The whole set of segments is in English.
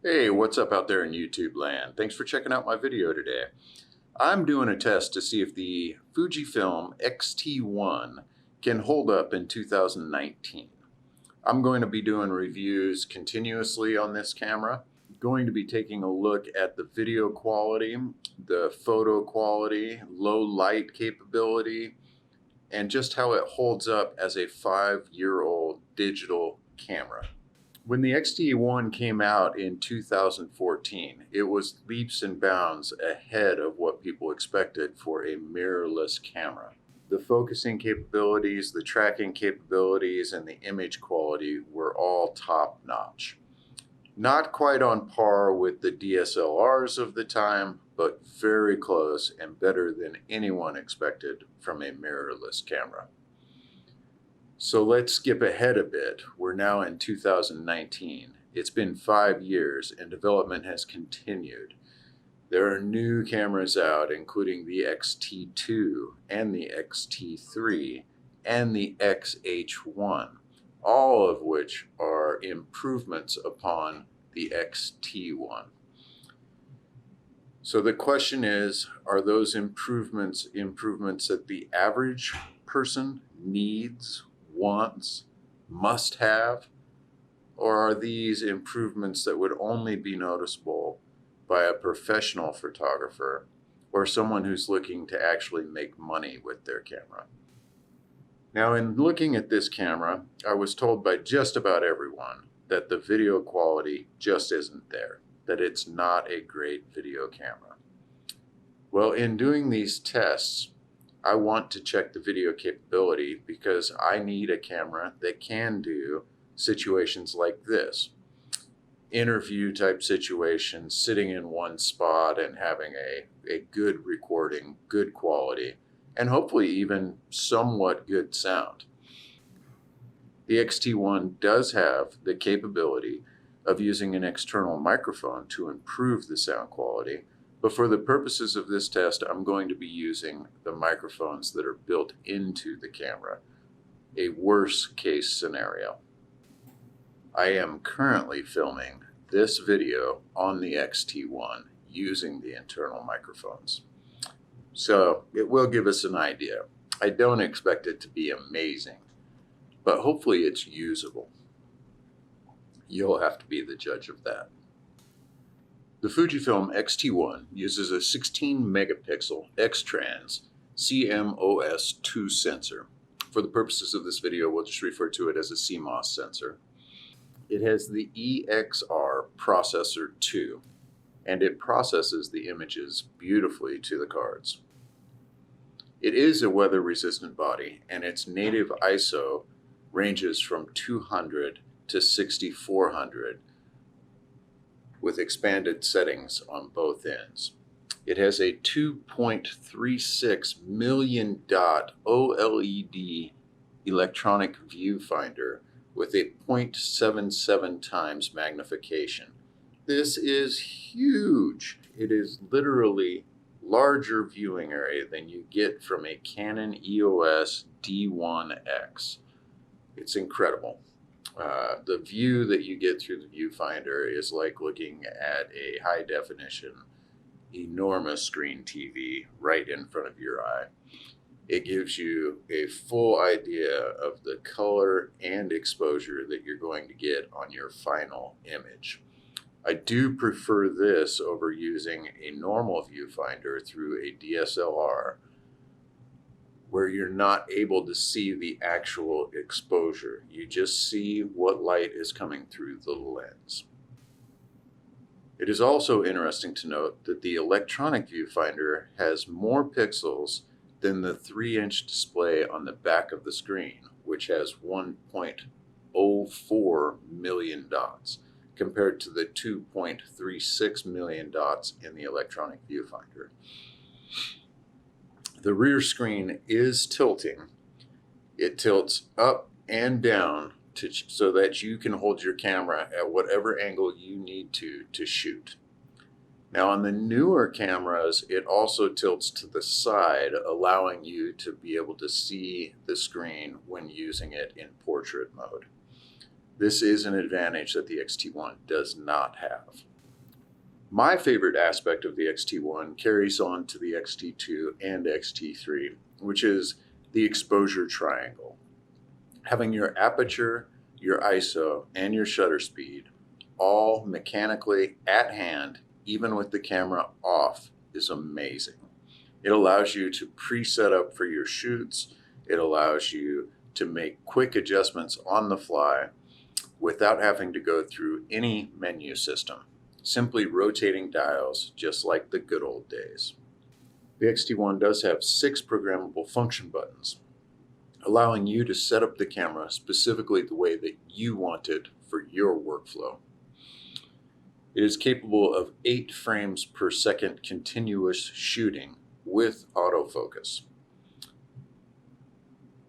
Hey, what's up out there in YouTube land? Thanks for checking out my video today. I'm doing a test to see if the FujiFilm X T1 can hold up in 2019. I'm going to be doing reviews continuously on this camera. Going to be taking a look at the video quality, the photo quality, low light capability, and just how it holds up as a 5-year-old digital camera. When the X-T1 came out in 2014, it was leaps and bounds ahead of what people expected for a mirrorless camera. The focusing capabilities, the tracking capabilities, and the image quality were all top-notch. Not quite on par with the DSLRs of the time, but very close and better than anyone expected from a mirrorless camera. So let's skip ahead a bit. We're now in 2019. It's been 5 years and development has continued. There are new cameras out, including the X-T2 and the X-T3 and the X-H1, all of which are improvements upon the X-T1. So the question is, are those improvements that the average person needs, wants, must have, or are these improvements that would only be noticeable by a professional photographer or someone who's looking to actually make money with their camera? Now, in looking at this camera, I was told by just about everyone that the video quality just isn't there, that it's not a great video camera. Well, in doing these tests, I want to check the video capability because I need a camera that can do situations like this. Interview type situations, sitting in one spot and having a good recording, good quality, and hopefully even somewhat good sound. The X-T1 does have the capability of using an external microphone to improve the sound quality, but for the purposes of this test, I'm going to be using the microphones that are built into the camera, a worst case scenario. I am currently filming this video on the X-T1 using the internal microphones. So it will give us an idea. I don't expect it to be amazing, but hopefully it's usable. You'll have to be the judge of that. The FujiFilm X-T1 uses a 16 megapixel X-Trans CMOS2 sensor. For the purposes of this video, we'll just refer to it as a CMOS sensor. It has the EXR processor 2, and it processes the images beautifully to the cards. It is a weather-resistant body, and its native ISO ranges from 200 to 6400, with expanded settings on both ends. It has a 2.36 million dot OLED electronic viewfinder with a 0.77 times magnification. This is huge. It is literally larger viewing area than you get from a Canon EOS D1X. It's incredible. The view that you get through the viewfinder is like looking at a high definition, enormous screen TV right in front of your eye. It gives you a full idea of the color and exposure that you're going to get on your final image. I do prefer this over using a normal viewfinder through a DSLR, where you're not able to see the actual exposure. You just see what light is coming through the lens. It is also interesting to note that the electronic viewfinder has more pixels than the 3-inch display on the back of the screen, which has 1.04 million dots, compared to the 2.36 million dots in the electronic viewfinder. The rear screen is tilting. It tilts up and down so that you can hold your camera at whatever angle you need to shoot. Now on the newer cameras, it also tilts to the side, allowing you to be able to see the screen when using it in portrait mode. This is an advantage that the X-T1 does not have. My favorite aspect of the X-T1 carries on to the X-T2 and X-T3, which is the exposure triangle. Having your aperture, your ISO, and your shutter speed all mechanically at hand, even with the camera off, is amazing. It allows you to pre-set up for your shoots. It allows you to make quick adjustments on the fly without having to go through any menu system, simply rotating dials just like the good old days. The X-T1 does have 6 programmable function buttons, allowing you to set up the camera specifically the way that you want it for your workflow. It is capable of 8 frames per second continuous shooting with autofocus.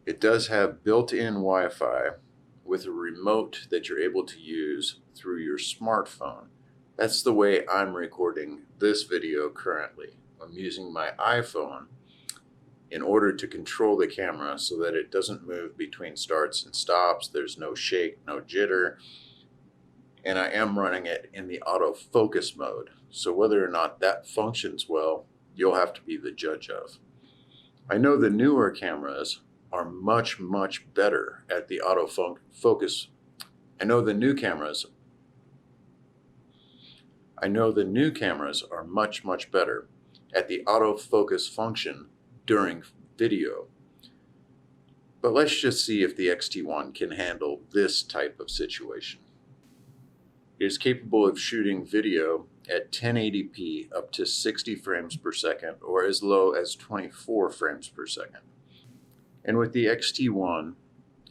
It does have built-in Wi-Fi with a remote that you're able to use through your smartphone. That's the way I'm recording this video currently. I'm using my iPhone in order to control the camera so that it doesn't move between starts and stops. There's no shake, no jitter. And I am running it in the autofocus mode. So whether or not that functions well, you'll have to be the judge of. I know the newer cameras are much better at the autofocus. I know the new cameras are much better at the autofocus function during video. But let's just see if the X-T1 can handle this type of situation. It is capable of shooting video at 1080p up to 60 frames per second or as low as 24 frames per second. And with the X-T1,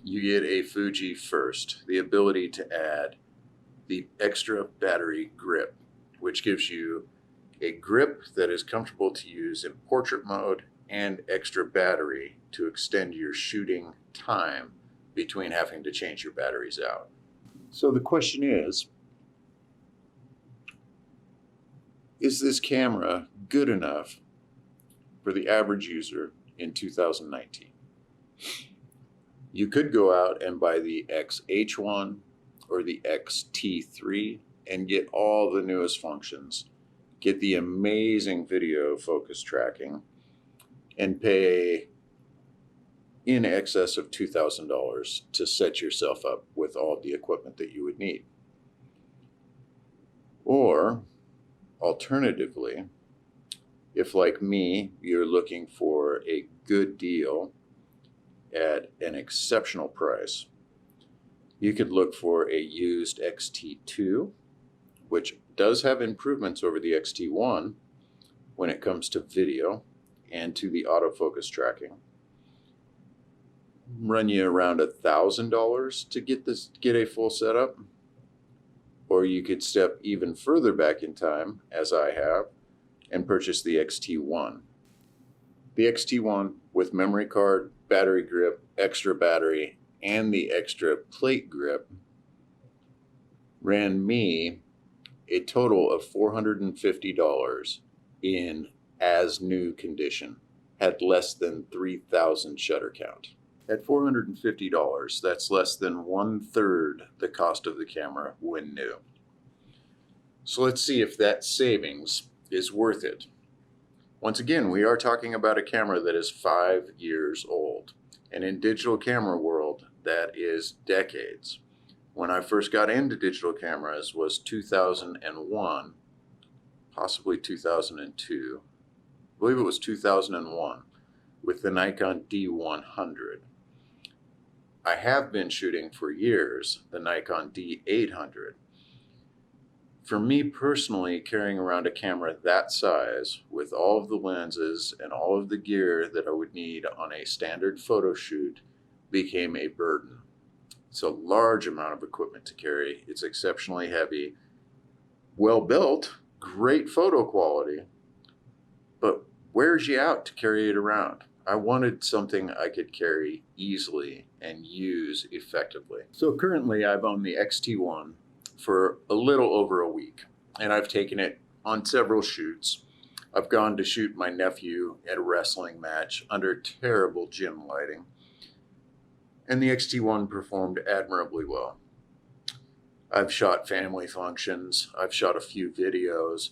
you get a Fuji first, the ability to add the extra battery grip, which gives you a grip that is comfortable to use in portrait mode and extra battery to extend your shooting time between having to change your batteries out. So the question is this camera good enough for the average user in 2019? You could go out and buy the XH1 or the XT3 and get all the newest functions, get the amazing video focus tracking, and pay in excess of $2,000 to set yourself up with all the equipment that you would need. Or alternatively, if like me, you're looking for a good deal at an exceptional price, you could look for a used X-T2, which does have improvements over the X-T1 when it comes to video and to the autofocus tracking. Run you around $1,000 to get a full setup. Or you could step even further back in time, as I have, and purchase the X-T1. The X-T1 with memory card, battery grip, extra battery, and the extra plate grip ran me a total of $450 in as new condition, had less than 3,000 shutter count. At $450, that's less than 1/3 the cost of the camera when new. So let's see if that savings is worth it. Once again, we are talking about a camera that is 5 years old. And in digital camera world, that is decades. When I first got into digital cameras was 2001, possibly 2002. I believe it was 2001 with the Nikon D100. I have been shooting for years the Nikon D800. For me personally, carrying around a camera that size with all of the lenses and all of the gear that I would need on a standard photo shoot became a burden. It's a large amount of equipment to carry. It's exceptionally heavy, well built, great photo quality, but wears you out to carry it around. I wanted something I could carry easily and use effectively. So currently I've owned the X-T1 for a little over a week, and I've taken it on several shoots. I've gone to shoot my nephew at a wrestling match under terrible gym lighting, and the X-T1 performed admirably well. I've shot family functions, I've shot a few videos,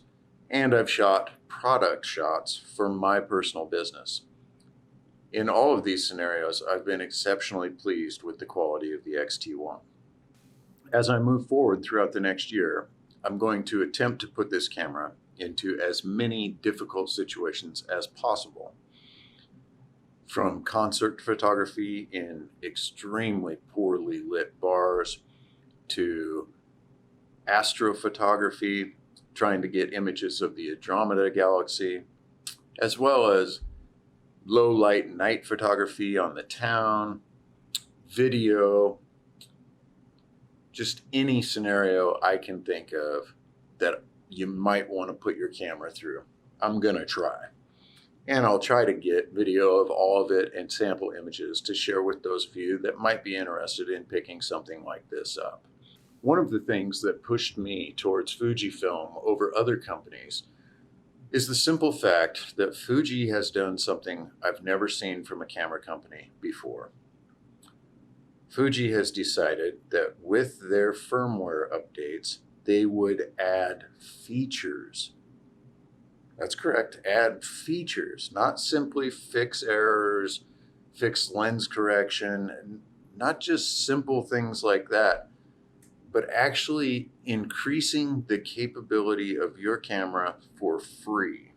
and I've shot product shots for my personal business. In all of these scenarios, I've been exceptionally pleased with the quality of the X-T1. As I move forward throughout the next year, I'm going to attempt to put this camera into as many difficult situations as possible. From concert photography in extremely poorly lit bars to astrophotography, trying to get images of the Andromeda galaxy, as well as low light night photography on the town, video, just any scenario I can think of that you might want to put your camera through. I'm gonna try. And I'll try to get video of all of it and sample images to share with those of you that might be interested in picking something like this up. One of the things that pushed me towards Fujifilm over other companies is the simple fact that Fuji has done something I've never seen from a camera company before. Fuji has decided that with their firmware updates, they would add features. That's correct, add features, not simply fix errors, fix lens correction, not just simple things like that, but actually increasing the capability of your camera for free.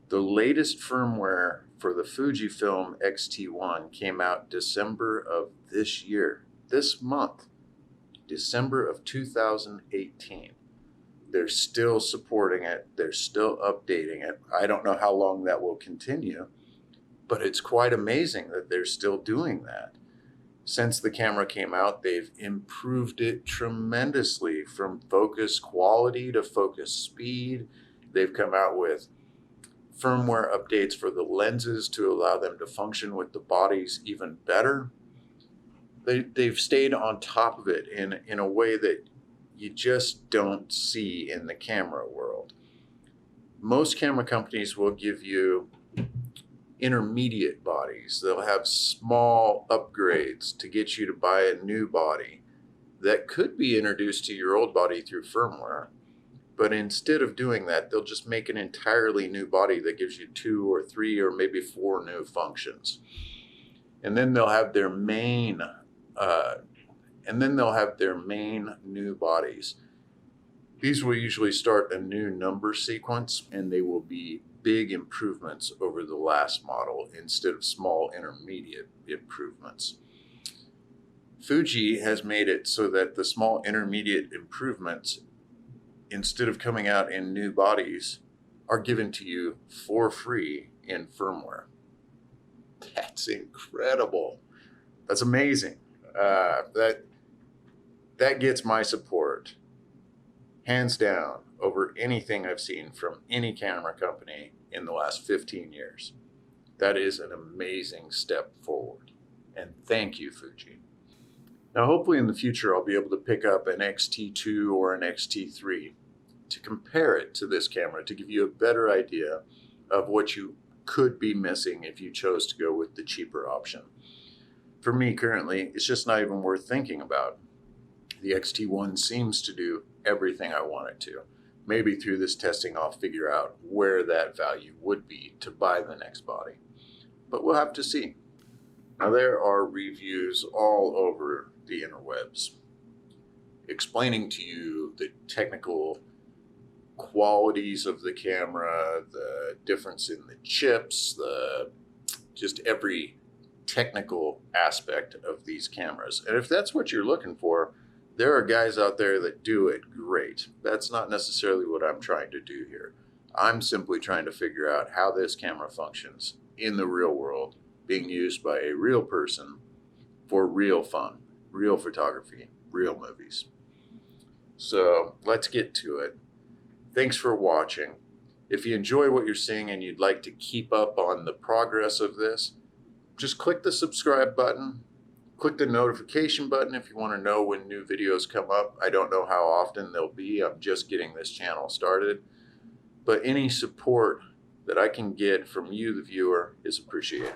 The latest firmware for the FujiFilm X T1 came out December of this year, this month, December of 2018. They're still supporting it. They're still updating it. I don't know how long that will continue, but it's quite amazing that they're still doing that. Since the camera came out, they've improved it tremendously from focus quality to focus speed. They've come out with firmware updates for the lenses to allow them to function with the bodies even better. They've stayed on top of it in a way that you just don't see in the camera world. Most camera companies will give you intermediate bodies. They'll have small upgrades to get you to buy a new body that could be introduced to your old body through firmware. But instead of doing that, they'll just make an entirely new body that gives you 2 or 3 or maybe 4 new functions. And then they'll have their main new bodies. These will usually start a new number sequence, and they will be big improvements over the last model instead of small intermediate improvements. Fuji has made it so that the small intermediate improvements, instead of coming out in new bodies, are given to you for free in firmware. That's incredible. That's amazing. That gets my support, hands down, over anything I've seen from any camera company in the last 15 years. That is an amazing step forward. And thank you, Fuji. Now, hopefully in the future, I'll be able to pick up an X-T2 or an X-T3 to compare it to this camera to give you a better idea of what you could be missing if you chose to go with the cheaper option. For me currently, it's just not even worth thinking about. The X-T1 seems to do everything I want it to. Maybe through this testing, I'll figure out where that value would be to buy the next body. But we'll have to see. Now, there are reviews all over the interwebs explaining to you the technical qualities of the camera, the difference in the chips, just every technical aspect of these cameras. And if that's what you're looking for, there are guys out there that do it great. That's not necessarily what I'm trying to do here. I'm simply trying to figure out how this camera functions in the real world, being used by a real person for real fun, real photography, real movies. So let's get to it. Thanks for watching. If you enjoy what you're seeing and you'd like to keep up on the progress of this, just click the subscribe button. Click the notification button if you want to know when new videos come up. I don't know how often they'll be. I'm just getting this channel started. But any support that I can get from you, the viewer, is appreciated.